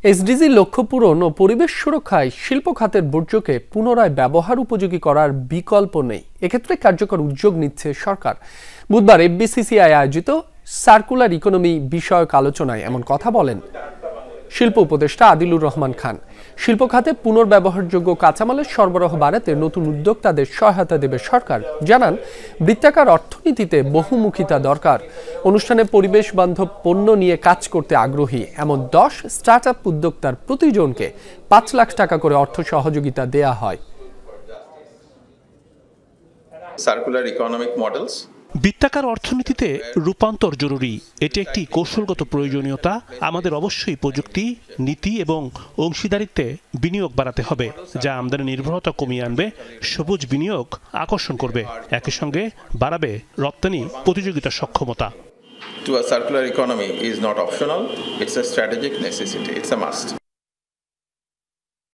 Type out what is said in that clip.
SDG লক্ষ্য পূরণ ও পরিবেশ সুরক্ষায় শিল্প খাতের বর্জ্যকে পুনরায় ব্যবহার উপযোগী করার বিকল্প নেই। এক্ষেত্রে কার্যকর উদ্যোগ নিচ্ছে সরকার। বুধবার এফবিসিসিআই আয়োজিত সার্কুলার ইকোনমি বিষয়ক আলোচনায় এমন কথা বলেন শিল্প উপদেষ্টা আদিলুর রহমান খান। শিল্প খাতে পুনর্ব্যবহারযোগ্য কাঁচামালের সরবরাহ বাড়াতে নতুন উদ্যোক্তাদের সহায়তা দেবে সরকার। জানান, বৃত্তাকার অর্থনীতিতে বহুমুখিতা দরকার। অনুষ্ঠানে পরিবেশ বান্ধব পণ্য নিয়ে কাজ করতে আগ্রহী এমন 10 স্টার্টআপ উদ্যোক্তার প্রতিজনকে 5 লাখ টাকা করে অর্থ সহযোগিতা দেয়া হয়। সার্কুলার ইকোনমিক মডেলস বৃত্তাকার অর্থনীতিতে রূপান্তর জরুরি। এটি একটি কৌশলগত প্রয়োজনীয়তা। আমাদের অবশ্যই প্রযুক্তি, নীতি এবং অংশীদারিত্বে বিনিয়োগ বাড়াতে হবে, যা আমদানি নির্ভরতা কমিয়ে আনবে, সবুজ বিনিয়োগ আকর্ষণ করবে, একই সঙ্গে বাড়াবে রপ্তানি প্রতিযোগিতার সক্ষমতা। To a circular economy is not optional, it's a strategic necessity, it's a must.